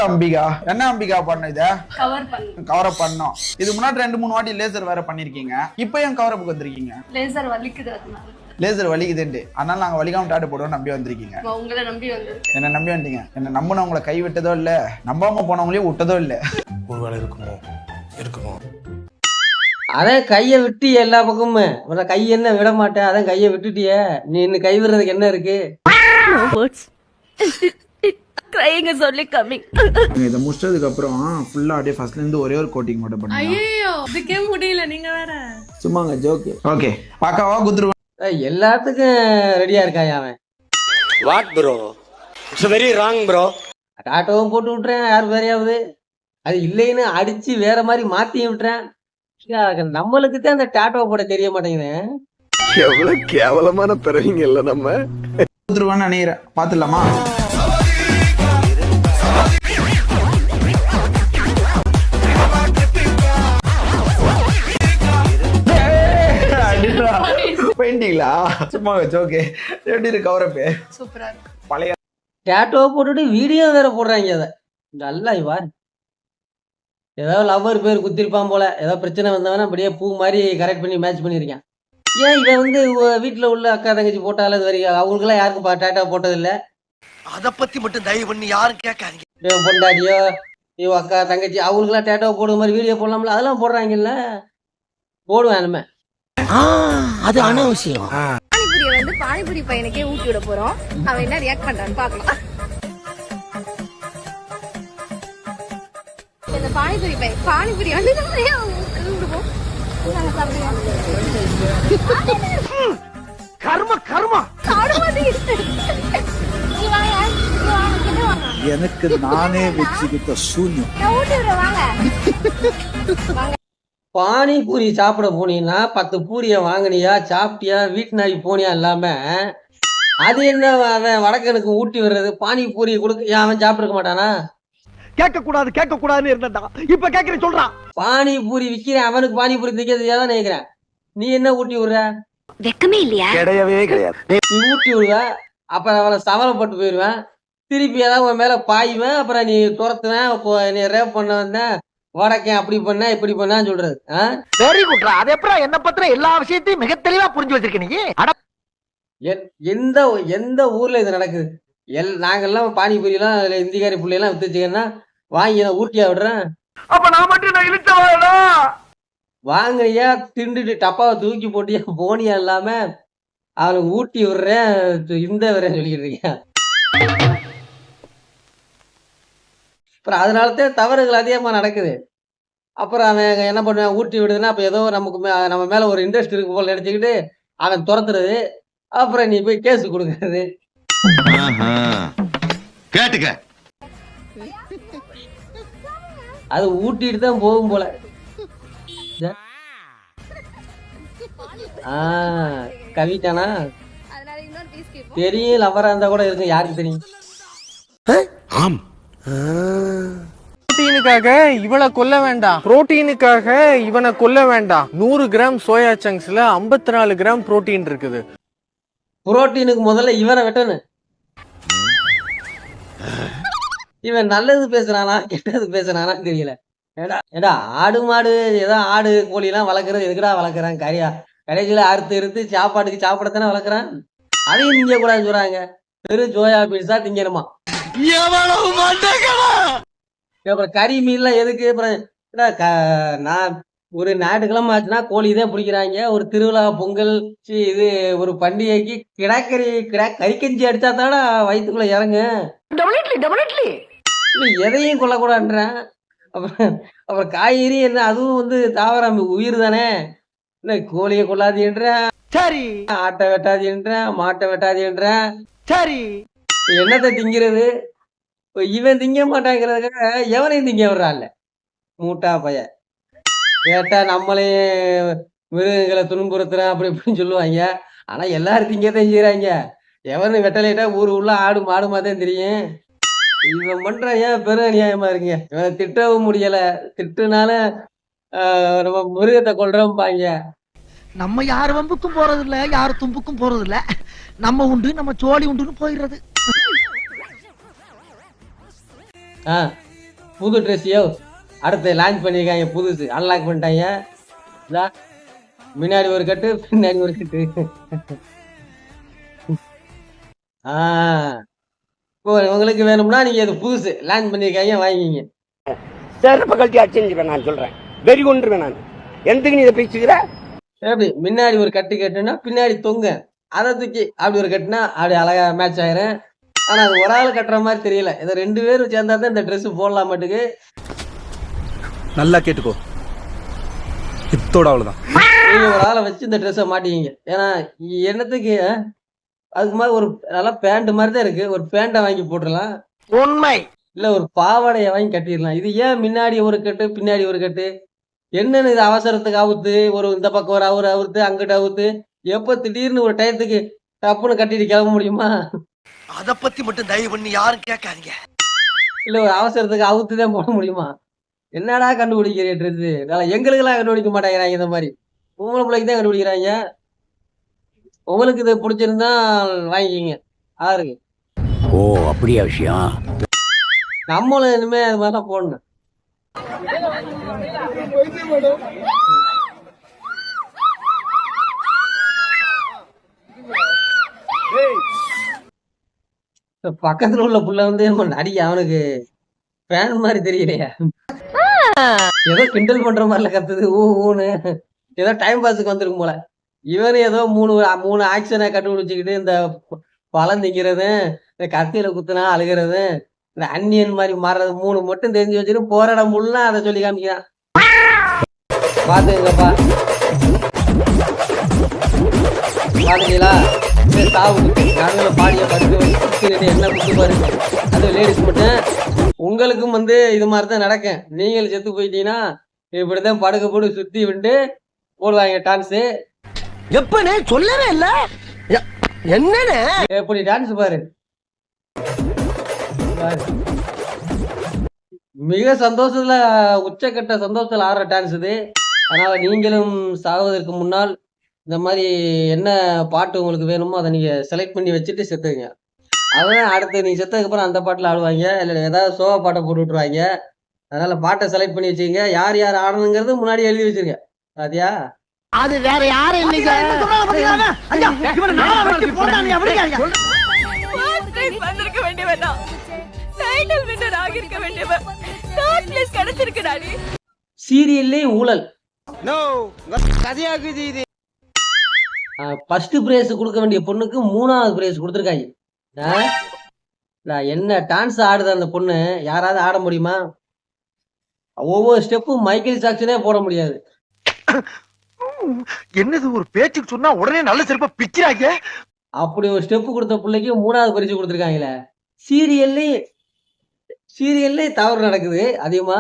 அம்பிகா என்ன அம்பிகா பண்ண இத கவர் பண்ணோம். இது முன்னாடி 2-3 வாட்டி லேசர் வேற பண்ணிருக்கீங்க. இப்போ ஏன் கவர் அப்புக்கு வந்திருக்கீங்க? லேசர் வலிக்குது அதனால. லேசர் வலிக்குதுண்டு அதனால நாங்க வலிக்காம டாட்டு போடுவோம் நம்பி வந்திருக்கீங்க. உங்களை நம்பி வந்திருக்கேன். என்ன நம்பி வந்தீங்க. என்ன நம்பினவங்களை கை விட்டதோ இல்ல, நம்பாம போனவங்களையும் விட்டதோ இல்ல. ஒருவேளை இருக்குமோ இருக்குமோ. அதான் கையை விட்டு எல்லா பக்கமும் கை என்ன விட மாட்டேன். அதான் கையை விட்டுட்டிய, நீ இன்னும் கை விடுறதுக்கு என்ன இருக்கு? சொல்லி கம்மி. இதை முடிச்சதுக்கு அப்புறம் ஃபுல்லா அப்படியே ஃபர்ஸ்ட்ல இருந்து ஒரே ஒரு கோட்டிங் மட்டும் பண்ணுங்க. ஐயோ இதுக்கே முடியல, நீங்க வேற. சும்மாங்க ஜோக். ஓகே பாக்காவா குத்துருவா. எல்லாத்துக்கும் ரெடியா இருக்காயா அவன்? What bro, it's very wrong bro. டாட்டோவும் போட்டு விட்டுறேன், யார் வேறையாவது அது இல்லைன்னு அடிச்சு வேற மாதிரி மாத்தி விட்டுறேன். நம்மளுக்கு தான் அந்த டாட்டோ போட தெரிய மாட்டேங்குது. எவ்வளவு கேவலமான பிறவிங்க இல்ல நம்ம. குத்துருவான்னு நினைக்கிறேன். பாத்துடலாமா? பெயிண்டிங்களா? சும்மா ஓகே. எப்படி இருக்கு கவரப்பே? சூப்பரா இருக்கு. பழைய டாட்டோ போட்டுட்டு வீடியோ வேற போடுறாங்க. அதை நல்லா இவார் ஏதோ லவ்வர் பேர் குத்திருப்பான் போல, ஏதோ பிரச்சனை வந்தவனா அப்படியே பூ மாதிரி கரெக்ட் பண்ணி மேட்ச் பண்ணியிருக்கேன். ஏன் இவன் வந்து வீட்டுல உள்ள அக்கா தங்கச்சி போட்டாலும் இது வரைக்கும் அவங்களுக்குலாம் யாருக்கும் டாட்டா போட்டது இல்லை. அத பத்தி மட்டும் தயவு பண்ணி யாரும் கேட்காதீங்க. இவன் பொண்டாட்டியோ இவன் அக்கா தங்கச்சி அவங்களுக்குலாம் டாட்டா போடுற மாதிரி வீடியோ போடலாம்ல, அதெல்லாம் போடுறாங்கல்ல. போடுவேன் நம்ம. அது அனாவசியம். பானிபூரியை வந்து பானிபூரி பையனுக்கே ஊட்டி விட போறோம். அவன் என்ன ரியாக்ட் பண்றான்னு பாக்கலாம். இந்த பானிபூரி பையன் பானிபூரி வந்து விடுவோம். கர்ம கர்மா எனக்கு நானே வச்சுக்கிட்ட சூன்யம். ஊட்டி விடுவாங்க. பானிபூரி சாப்பிட போனீங்கன்னா 10 பூரியை வாங்கினியா சாப்பிட்டியா வீட்டு நாய் போனியா இல்லாம அது என்ன அவன் வடக்கனுக்கு ஊட்டி வர்றது? பானிபூரி கொடுக்க அவன் சாப்பிட்டுருக்க மாட்டானா? கேட்க கூடாதுன்னு இருந்தா இப்ப கேக்குறேன் சொல்றான். பானிபூரி விக்கிறேன், அவனுக்கு பானிபூரி திக்கிறது தான் நினைக்கிறேன். நீ என்ன ஊட்டி விடுற? வெக்கமே இல்லையா? கிடையவே கிடையாது. நீ ஊட்டி விடுவ, அப்புறம் அவளை சவலைப்பட்டு போயிடுவேன். திருப்பி ஏதாவது உன் மேல பாய்வேன், அப்புறம் நீ துரத்துவேன், நீ ரேப் பண்ண வந்த வடக்கேன் அப்படி பண்ண இப்படி பண்ணான்னு சொல்றது. வெரி குட்ரா. அது எப்பறம் என்ன பத்திர எல்லா விஷயத்தையும் மிக தெளிவா புரிஞ்சு வச்சிருக்க நீ. எந்த ஊர்ல இது நடக்குது? நாங்கெல்லாம் பானிபூரி எல்லாம் இந்திக்காரி பிள்ளையெல்லாம் வித்துச்சுங்கன்னா வாங்கி நான் ஊட்டியா விடுறேன். அப்ப நான் மட்டும் இழுச்சவாடா வாங்கினியா திண்டுட்டு டப்பாவை தூக்கி போட்டியா போனியா இல்லாம அவனுக்கு ஊட்டி விடுறேன் இந்த வரேன்னு சொல்லிக்கிட்டு இருக்கேன். அப்புறம் அதனாலதான் தவறுகள் அதிகமா நடக்குது. அப்புறம் அவன் என்ன பண்ணுவான், ஊட்டி விடுதுன்னா அப்ப ஏதோ நம்ம மேல ஒரு இன்ட்ரெஸ்ட் இருக்கு போல நினைச்சுக்கிட்டு அவன் துரத்துறது. அப்புறம் நீ போய் கேஸ் கொடுக்கறது. கேட்டுக்க அது ஊட்டிட்டு தான் போகும் போல. கவிதானா தெரியும், லவ்வரா இருந்தா கூட இருக்கு, யாருக்கு தெரியும்? ஆம். புரோட்டீனுக்காக இவனை கொல்ல வேண்டாம், புரோட்டீனுக்காக இவனை கொல்ல வேண்டாம். 100 கிராம் சோயா சங்க்ஸ்ல 54 கிராம் புரோட்டீன் இருக்குது. புரோட்டீனுக்கு முதல்ல இவனை வெட்டணும். இவன் நல்லது பேசுறானா கெட்டது பேசுறானா தெரியல. ஏடா ஆடு மாடு ஏதோ ஆடு கோழி எல்லாம் வளர்க்கறது எதுக்குடா வளர்க்குறான்? கடைசியில அறுத்து சாப்பாட்டுக்கு சாப்பிடத்தானே வளர்க்குறான். அதையும் திங்க கூடாதுன்னு சொல்றாங்க. வெறும் சோயா பீன்ஸா திங்கணுமா? அப்புறம் கறி மீன்லாம் எதுக்கு? அப்புறம் நான் ஒரு ஞாயிற்றுக்கிழமை ஆச்சுன்னா கோழி தான் பிடிக்கிறாங்க. ஒரு திருவிழா பொங்கல் இது ஒரு பண்டிகைக்கு கறிக்கஞ்சி அடிச்சா தானே வயிற்றுக்குள்ள இறங்க. இல்லை எதையும் கொல்லக்கூடாதுன்றேன். அப்புறம் காய்கறி என்ன, அதுவும் வந்து தாவரம் உயிர் தானே. என்ன கோழியை கொள்ளாதுன்றேன், சரி, ஆட்டை வெட்டாதுன்றேன், மாட்டை வெட்டாதுன்றேன், சரி. என்னத்தை திங்கிறது? இவன் திங்க மாட்டாங்கிறதுக்காக எவனையும் திங்க விடுறான்ல மூட்டா பையன். கேட்டா நம்மளே மிருகங்களை துன்புறுத்துறேன் அப்படி இப்படின்னு சொல்லுவாங்க. ஆனா எல்லாரும் திங்கத்தான் செய்யறாங்க. எவனு வெட்டலைட்டா ஊர் உள்ள ஆடு மாடுமா தான் தெரியும். இவன் பண்ற ஏன் பெரும் அநியாயமா இருக்குங்க. இவன் திட்டவும் முடியல, திட்டுனால நம்ம மிருகத்தை கொள்றோம்பாங்க. நம்ம யார் வம்புக்கும் போறது இல்ல, யார் தும்புக்கும் போறது இல்ல. நம்ம உண்டு நம்ம சோழி உண்டுன்னு போயிடுறது. ஆ புது ட்ரெஸ்ஸையோ அடுத்து லான்ச் பண்ணியிருக்காங்க, புதுசு அன்லாக் பண்ணிட்டாங்க. இதா முன்னாடி ஒரு கட்டு பின்னாடி ஒரு கட்டு. ஆ இப்போ உங்களுக்கு வேணும்னா நீங்க இது புதுசு லான்ச் பண்ணியிருக்காங்க, வாங்கிக்கிங்க. செருப்பு கழட்டி அடிச்சுருவேன் நான் சொல்றேன். வெறி கொண்டுருவேன் நான். எதுக்கு நீ இதை பேசுகிற? எப்படி முன்னாடி ஒரு கட்டு கட்டுனா பின்னாடி தொங்க, அதை தூக்கி அப்படி ஒரு கட்டுனா அப்படி அழகா மேட்ச் ஆயிரும். ஆனா அது ஒரு ஆள் கட்டுற மாதிரி தெரியல. இதை 2 பேரும் சேர்ந்தா தான் இந்த ட்ரெஸ் போடலாம் மாட்டுக்கு. நல்லா கேட்டுக்கோ, இத்தோட அவ்வளவுதான். நீங்க ஒரு ஆளை வச்சு இந்த ட்ரெஸ்ஸை மாட்டிக்கிங்க. ஏன்னா என்னத்துக்கு அதுக்கு மாதிரி ஒரு நல்லா பேண்ட் மாதிரி தான் இருக்கு, ஒரு பேண்ட்டை வாங்கி போட்டுடலாம், உண்மை இல்ல ஒரு பாவாடையை வாங்கி கட்டிடலாம். இது ஏன் முன்னாடி ஒரு கட்டு பின்னாடி ஒரு கட்டு? என்னன்னு இது அவசரத்துக்கு அவுத்து ஒரு இந்த பக்கம் ஒரு அவுத்து அங்கிட்ட அவுத்து, எப்ப திடீர்னு ஒரு டயத்துக்கு டப்புன்னு கட்டிட்டு கிளம்ப முடியுமா? அத பத்தி மட்டும் தயவு பண்ணி யாரும் கேட்காதீங்க. இல்ல ஒரு அவசரத்துக்கு அவுத்து தான் போட முடியுமா? என்னடா கண்டுபிடிக்கிற ட்ரெஸ்? எங்களுக்கெல்லாம் கண்டுபிடிக்க மாட்டேங்கிறாங்க. இந்த மாதிரி பொம்பளை பிள்ளைக்கு தான் கண்டுபிடிக்கிறாங்க. உங்களுக்கு இது பிடிச்சிருந்தா வாங்கிக்கிங்க. ஆறுங்க ஓ அப்படியா விஷயம்? நம்மளும் இனிமே அது மாதிரிலாம் போடணும். பக்கத்துல உள்ள புள்ள வந்து நடி அவனுக்கு ஃபேன் மாதிரி தெரியலையா? ஏதோ கிண்டல் பண்ற மாதிரில கத்துது ஊன்னு. ஏதோ டைம் பாஸுக்கு வந்திருக்கும் போல. இவனு ஏதோ மூணு ஆக்ஷனை கண்டுபிடிச்சிக்கிட்டு இந்த பழம் திங்கிறது, இந்த கத்தியில குத்துனா அழுகிறது, இந்த அன்னியன் மாதிரி மாறுறது 3 மட்டும் தெரிஞ்சு வச்சுட்டு போற இடம் ஃபுல்லா அதை சொல்லி காமிக்கிறான். பாத்துங்கப்பா, பாத்தீங்களா? சாவு குத்து நாங்கள பாடிய படுக்க வச்சு என்ன குத்து பாருங்க. அது லேடிஸ் மட்டும். உங்களுக்கும் வந்து இது மாதிரி தான் நடக்கும். நீங்கள் செத்து போயிட்டீங்கன்னா இப்படிதான் படுக்க போட்டு சுத்தி விட்டு போடுவாங்க டான்ஸு. எப்பனே சொல்லவே இல்ல. என்னன்னு எப்படி டான்ஸ் பாரு. மிக சந்தோஷத்துல உச்சக்கட்ட சந்தோஷத்துல ஆடுற டான்ஸ் இது. அதனால நீங்களும் சாவதற்கு முன்னால் இந்த மாதிரி என்ன பாட்டு உங்களுக்கு வேணுமோ அதை நீங்க செலக்ட் பண்ணி வச்சுட்டு செத்துங்க. அவன் அடுத்து நீ செத்ததுக்கு அப்புறம் அந்த பாட்டுல ஆடுவாங்க, இல்லை ஏதாவது சோகா பாட்டை போட்டு விட்டுருவாங்க. அதனால பாட்டை செலக்ட் பண்ணி வச்சுக்கங்க. யார் யார் ஆடணுங்கிறது முன்னாடி எழுதி வச்சிருங்க. பாத்தியா? அது வேற யாரும் இல்லைங்க. வந்திருக்க வேண்டியவன் டைட்டில் வின்னர் ஆகியிருக்க வேண்டியவன். தேர்ட் பிளேஸ் கிடைச்சிருக்குடா நீ. சீரியல்லே ஊழல். கதையாகுது இது. ஃபர்ஸ்ட் பிரைஸ் கொடுக்க வேண்டிய பொண்ணுக்கு 3வது பிரைஸ் கொடுத்துருக்காங்க. என்ன டான்ஸ் ஆடுது அந்த பொண்ணு, யாராவது ஆட முடியுமா? ஒவ்வொரு ஸ்டெப்பும் மைக்கேல் ஜாக்சனே போட முடியாது. என்னது ஒரு பேச்சுக்கு சொன்னா உடனே நல்ல சிறப்பா பிக்கிறாங்க. அப்படி ஒரு ஸ்டெப் கொடுத்த பிள்ளைக்கு 3வது பரிசு கொடுத்துருக்காங்களே. சீரியல்லே தவறு நடக்குது அதிகமா.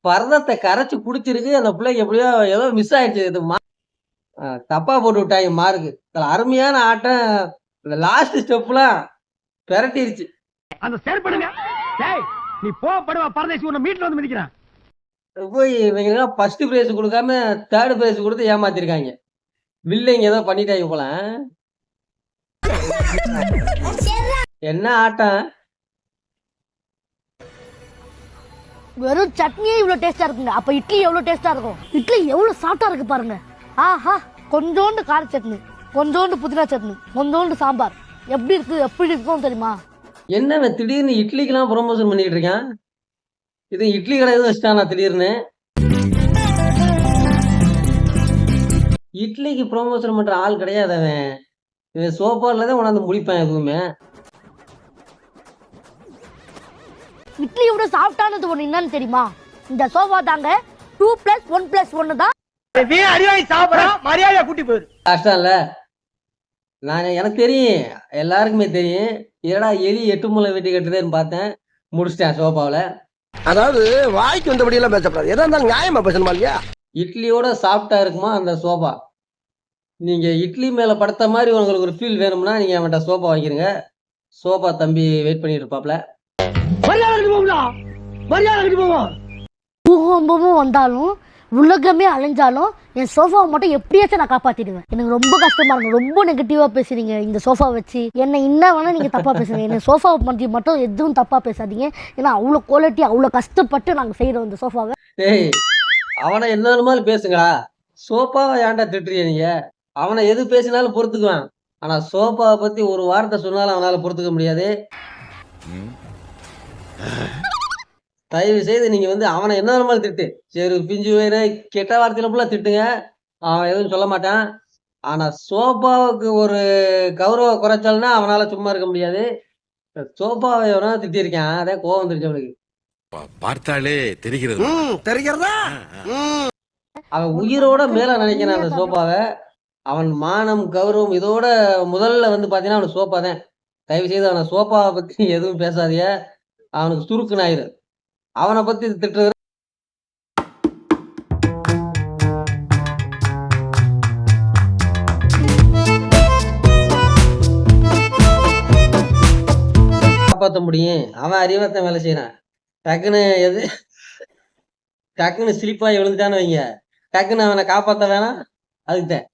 பரதத்தை கரைச்சு குடிச்சிருக்கு அந்த பிள்ளைக்கு. எப்படியோ ஏதோ மிஸ் ஆயிடுச்சு. இது தப்பா போட்டு விட்டாங்க மார்க்கு. அருமையான ஆட்டம். இந்த லாஸ்ட் ஸ்டெப்லாம் பெரட்டிருச்சு. அந்த செயற்படுங்க. நீ போடுவா பரதேசி உன்னை மீட்ல வந்து மிதிக்கிறான். போய் இவங்க ஃபர்ஸ்ட் பிரைஸ் கொடுக்காம 3rd பிரைஸ் கொடுத்து ஏமாத்திருக்காங்க. வில்லைங்க ஏதோ பண்ணிட்டாங்க போல. என்ன ஆட்டம். வெறும் சட்னியே இவ்வளவு டேஸ்டா இருக்குங்க. அப்ப இட்லி எவ்வளவு டேஸ்டா இருக்கும். இட்லி எவ்வளவு சாஃப்டா இருக்கு பாருங்க. ஆஹா, கொஞ்சோண்டு கார சட்னி, கொஞ்சோண்டு புதினா சட்னி, கொஞ்சோண்டு சாம்பார். எப்படி இருக்கும் தெரியுமா? என்ன திடீர்னு இட்லிக்கெல்லாம் ப்ரொமோஷன் பண்ணிட்டு இருக்கான். இது இட்லி கடை எதுவும் வச்சுட்டானா திடீர்னு? இட்லிக்கு ப்ரொமோஷன் பண்ற ஆள் கிடையாது அவன். இவன் சோப்பார்ல தான் உணர்ந்து முடிப்பான் எதுவுமே. இட்லி விட சாஃப்டானது ஒண்ணு என்னன்னு தெரியுமா? இந்த சோபா தாங்க. 2+1+1 தான். மரியாதையா கூட்டி போயிரு. கஷ்டம் இல்ல. எனக்கு தெரியும், எல்லாருக்குமே தெரியும். ஏடா எலி 8 முளை வெட்டி கட்டுதேன்னு பார்த்தேன், முடிச்சிட்டேன் சோபாவில. அதாவது வாய்க்கு வந்தபடி எல்லாம் பேசக்கூடாது. எதா இருந்தாலும் நியாயமா பேசணுமா இல்லையா? இட்லியோட சாஃப்டா இருக்குமா அந்த சோபா. நீங்க இட்லி மேல படுத்த மாதிரி உங்களுக்கு ஒரு ஃபீல் வேணும்னா நீங்க அவன்கிட்ட சோபா வாங்கிருங்க. சோபா தம்பி வெயிட் பண்ணிட்டு இருப்பாப்ல. பூகம்பமும் வந்தாலும் உலகமே அழிஞ்சாலும் என் சோஃபாவை மட்டும் எப்படியாச்சும் நான் காப்பாத்திடுவேன். எனக்கு ரொம்ப கஷ்டமா இருக்கு. ரொம்ப நெகட்டிவா பேசுறீங்க இந்த சோஃபா வச்சு. என்ன இன்னும் வேணா நீங்க தப்பா பேசுங்க. என்ன சோஃபாவை பற்றி மட்டும் எதுவும் தப்பா பேசாதீங்க. ஏன்னா அவ்வளோ குவாலிட்டி அவ்வளோ கஷ்டப்பட்டு நாங்கள் செய்யறோம் இந்த சோஃபாவை. டேய் அவனை என்ன வேணுமாலும் பேசுங்களா, சோஃபாவை ஏன்டா திட்டுறீங்க நீங்க? அவனை எது பேசினாலும் பொறுத்துக்குவான். ஆனா சோஃபாவை பத்தி ஒரு வார்த்தை சொன்னாலும் அவனால பொறுத்துக்க முடியாது. தயவு செய்து நீங்க வந்து அவனை என்ன வேணுமாலும் திட்டு, சரி பிஞ்சு வேற கெட்ட வார்த்தையில ஃபுல்லா திட்டுங்க, அவன் எதுவும் சொல்ல மாட்டான். ஆனா சோஃபாவுக்கு ஒரு கௌரவ குறைச்சால்னா அவனால சும்மா இருக்க முடியாது. சோஃபாவை எவனா திட்டிருக்கான், அதே கோவம் வந்துருச்சு அவனுக்கு. பார்த்தாலே தெரிகிறது. தெரிகிறதா? அவன் உயிரோட மேல நினைக்கிறான் அந்த சோஃபாவை. அவன் மானம் கௌரவம் இதோட முதல்ல வந்து பாத்தீங்கன்னா அவனுக்கு சோஃபா தான். தயவு செய்து அவனை சோஃபாவை பத்தி எதுவும் பேசாதீங்க, அவனுக்கு சுருக்குன்னு ஆயிரு. அவனை பத்தி திட்டுறது காப்பாற்ற முடியும். அவன் அறிவார்த்த வேலை செய்யறான். டக்குன்னு டக்குன்னு ஸ்லிப்பாகி விழுந்துட்டான்னு வைங்க, டக்குன்னு அவனை காப்பாற்ற வேணாம். அதுக்குதான்